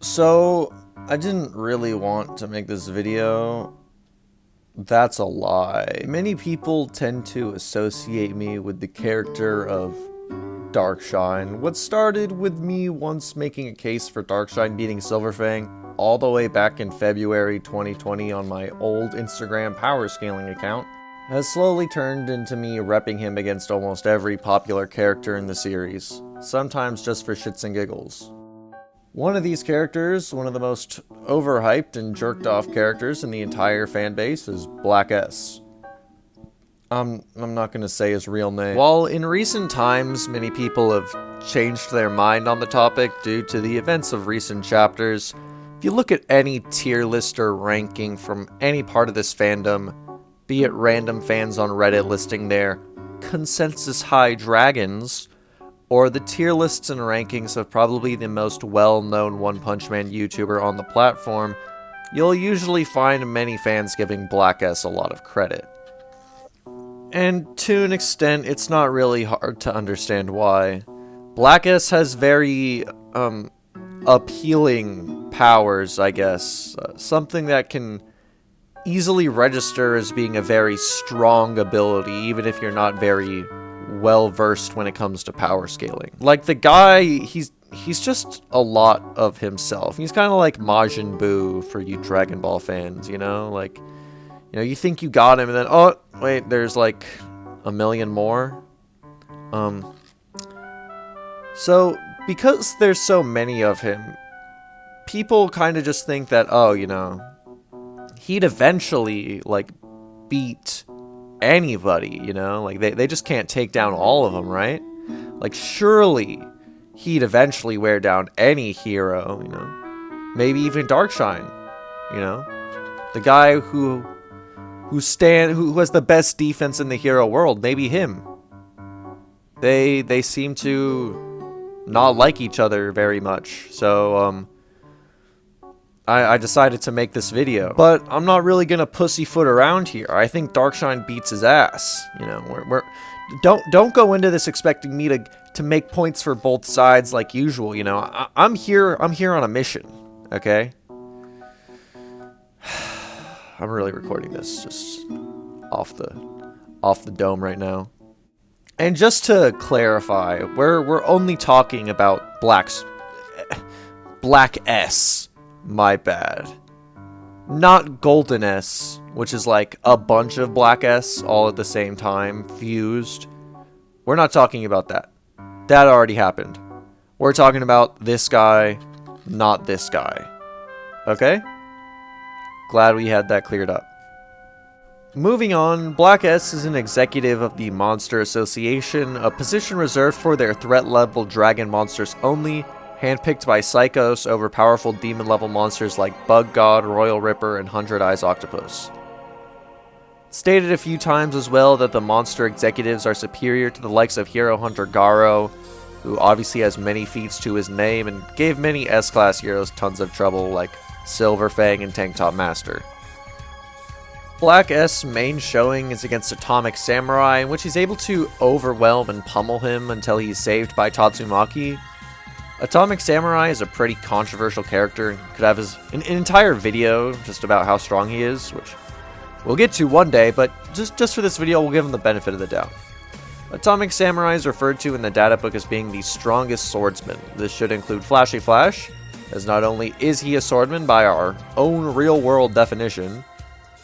So, I didn't really want to make this video. That's a lie. Many people tend to associate me with the character of Darkshine. What started with me once making a case for Darkshine beating Silverfang all the way back in February 2020 on my old Instagram power scaling account has slowly turned into me repping him against almost every popular character in the series, sometimes just for shits and giggles. One of these characters, one of the most overhyped and jerked off characters in the entire fan base, is Black S. I'm not going to say his real name. While in recent times many people have changed their mind on the topic due to the events of recent chapters, if you look at any tier list or ranking from any part of this fandom, be it random fans on Reddit listing their consensus high dragons, or the tier lists and rankings of probably the most well-known One Punch Man YouTuber on the platform, you'll usually find many fans giving Black S a lot of credit. And to an extent, it's not really hard to understand why. Black S has very, appealing powers, I guess. Something that can easily register as being a very strong ability, even if you're not very well-versed when it comes to power scaling. Like, the guy, he's just a lot of himself. He's kind of like Majin Buu for you Dragon Ball fans, you know? Like, you know, you think you got him, and then, oh, wait, there's like a million more. So, because there's so many of him, people kind of just think that, oh, you know, he'd eventually, like, beat anybody, you know? Like, they just can't take down all of them, right? Like, surely he'd eventually wear down any hero, you know? Maybe even Darkshine, you know? The guy who has the best defense in the hero world, maybe him. They seem to not like each other very much, so, I decided to make this video. But I'm not really gonna pussyfoot around here. I think Darkshine beats his ass. You know, don't go into this expecting me to make points for both sides like usual, you know. I'm here on a mission, okay? I'm really recording this just off the dome right now. And just to clarify, we're only talking about Black S. My bad. Not Golden S, which is like a bunch of Black S all at the same time, fused. We're not talking about that. That already happened. We're talking about this guy, not this guy. Okay? Glad we had that cleared up. Moving on, Black S is an executive of the Monster Association, a position reserved for their threat level dragon monsters only, handpicked by Psychos over powerful demon-level monsters like Bug God, Royal Ripper, and 100 Eyes Octopus. Stated a few times as well that the monster executives are superior to the likes of Hero Hunter Garo, who obviously has many feats to his name and gave many S-Class heroes tons of trouble like Silverfang and Tank Top Master. Black S' main showing is against Atomic Samurai, in which he's able to overwhelm and pummel him until he's saved by Tatsumaki. Atomic Samurai is a pretty controversial character and could have an entire video just about how strong he is, which we'll get to one day, but just for this video, we'll give him the benefit of the doubt. Atomic Samurai is referred to in the data book as being the strongest swordsman. This should include Flashy Flash, as not only is he a swordman by our own real-world definition,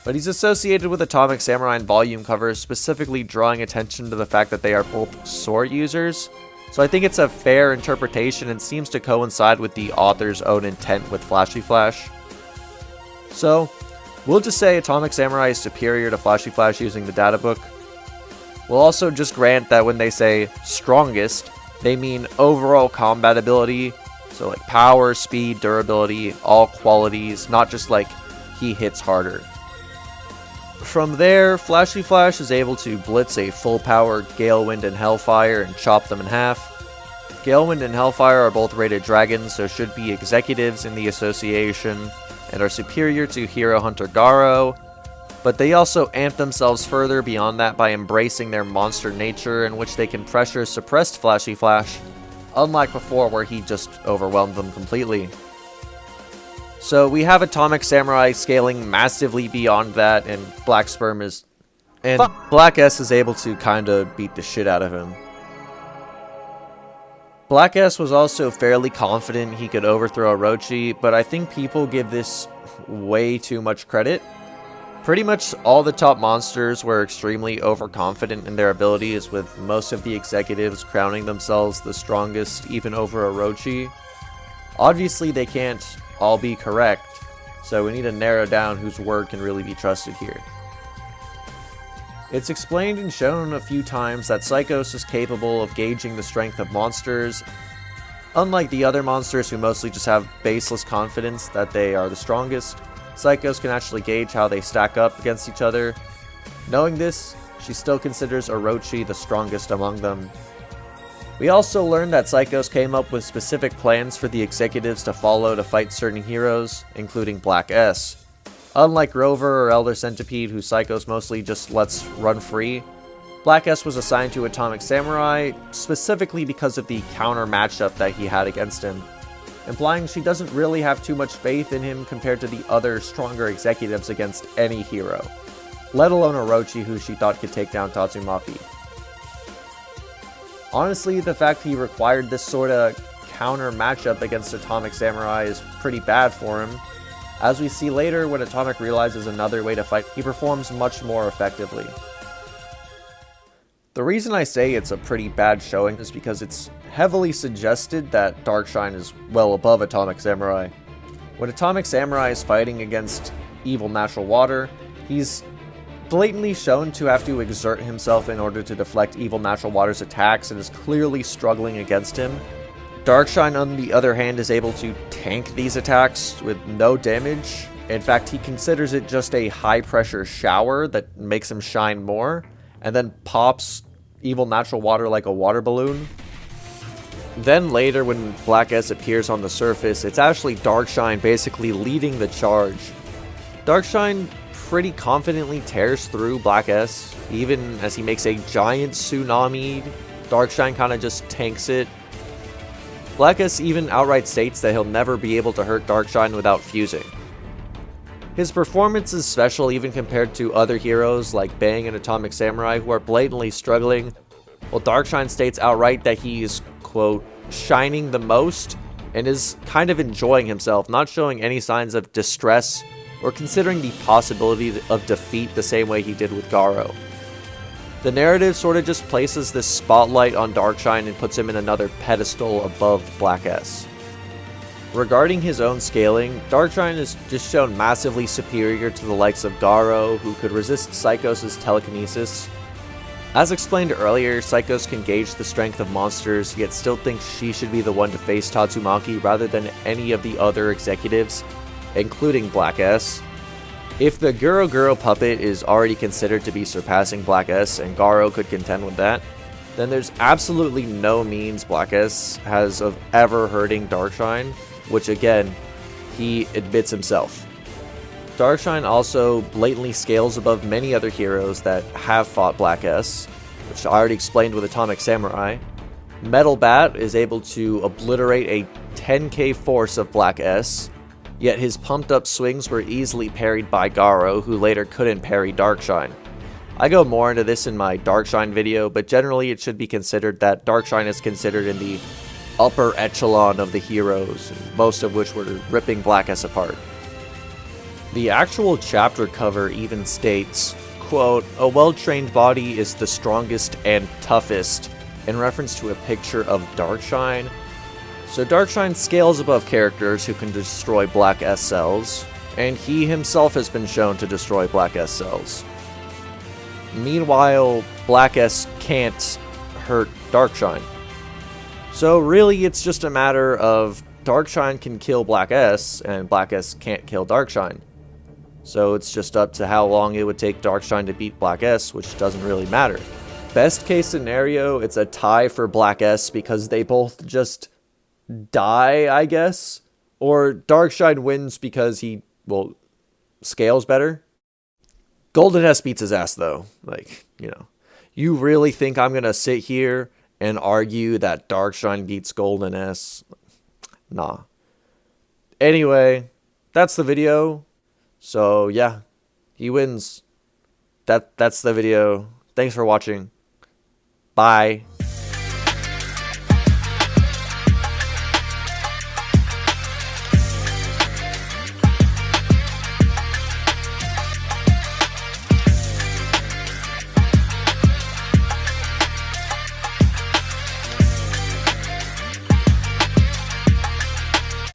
but he's associated with Atomic Samurai in volume covers, specifically drawing attention to the fact that they are both sword users. So I think it's a fair interpretation and seems to coincide with the author's own intent with Flashy Flash. So, we'll just say Atomic Samurai is superior to Flashy Flash using the data book. We'll also just grant that when they say strongest, they mean overall combat ability, so like power, speed, durability, all qualities, not just like he hits harder. From there, Flashy Flash is able to blitz a full-power Galewind and Hellfire and chop them in half. Galewind and Hellfire are both rated dragons, so should be executives in the association, and are superior to Hero Hunter Garo, but they also amp themselves further beyond that by embracing their monster nature, in which they can pressure suppressed Flashy Flash unlike before where he just overwhelmed them completely. So we have Atomic Samurai scaling massively beyond that, and Black S is able to kinda beat the shit out of him. Black S was also fairly confident he could overthrow Orochi, but I think people give this way too much credit. Pretty much all the top monsters were extremely overconfident in their abilities, with most of the executives crowning themselves the strongest even over Orochi. Obviously they can't all be correct, so we need to narrow down whose word can really be trusted here. It's explained and shown a few times that Psychos is capable of gauging the strength of monsters. Unlike the other monsters who mostly just have baseless confidence that they are the strongest, Psychos can actually gauge how they stack up against each other. Knowing this, she still considers Orochi the strongest among them. We also learned that Psychos came up with specific plans for the executives to follow to fight certain heroes, including Black S. Unlike Rover or Elder Centipede, who Psychos mostly just lets run free, Black S was assigned to Atomic Samurai specifically because of the counter matchup that he had against him, implying she doesn't really have too much faith in him compared to the other stronger executives against any hero, let alone Orochi, who she thought could take down Tatsumaki. Honestly, the fact he required this sorta counter matchup against Atomic Samurai is pretty bad for him. As we see later, when Atomic realizes another way to fight, he performs much more effectively. The reason I say it's a pretty bad showing is because it's heavily suggested that Darkshine is well above Atomic Samurai. When Atomic Samurai is fighting against evil natural water, he's blatantly shown to have to exert himself in order to deflect evil natural water's attacks and is clearly struggling against him. Darkshine, on the other hand, is able to tank these attacks with no damage. In fact, he considers it just a high-pressure shower that makes him shine more, and then pops evil natural water like a water balloon. Then later, when Black S appears on the surface, it's actually Darkshine basically leading the charge. Darkshine pretty confidently tears through Black S, even as he makes a giant tsunami. Darkshine kind of just tanks it. Black S even outright states that he'll never be able to hurt Darkshine without fusing. His performance is special even compared to other heroes like Bang and Atomic Samurai who are blatantly struggling, while Darkshine states outright that he is, quote, shining the most and is kind of enjoying himself, not showing any signs of distress or considering the possibility of defeat the same way he did with Garo. The narrative sort of just places this spotlight on Darkshine and puts him in another pedestal above Black S. Regarding his own scaling, Darkshine is just shown massively superior to the likes of Garo, who could resist Psychos' telekinesis. As explained earlier, Psychos can gauge the strength of monsters, yet still thinks she should be the one to face Tatsumaki rather than any of the other executives, including Black S. If the Guro Guro puppet is already considered to be surpassing Black S and Garo could contend with that, then there's absolutely no means Black S has of ever hurting Darkshine, which again, he admits himself. Darkshine also blatantly scales above many other heroes that have fought Black S, which I already explained with Atomic Samurai. Metal Bat is able to obliterate a 10k force of Black S, yet his pumped up swings were easily parried by Garo, who later couldn't parry Darkshine. I go more into this in my Darkshine video, but generally it should be considered that Darkshine is considered in the upper echelon of the heroes, most of which were ripping Black S apart. The actual chapter cover even states, quote, "A well-trained body is the strongest and toughest," in reference to a picture of Darkshine. So Darkshine scales above characters who can destroy Black S cells, and he himself has been shown to destroy Black S cells. Meanwhile, Black S can't hurt Darkshine. So really, it's just a matter of Darkshine can kill Black S, and Black S can't kill Darkshine. So it's just up to how long it would take Darkshine to beat Black S, which doesn't really matter. Best case scenario, it's a tie for Black S because they both just die, I guess. Or Darkshine wins because he, well, scales better. Golden S beats his ass, though. Like, you know, you really think I'm gonna sit here and argue that Darkshine beats Golden S. Nah. Anyway, that's the video. So yeah, he wins. That's the video. Thanks for watching. Bye.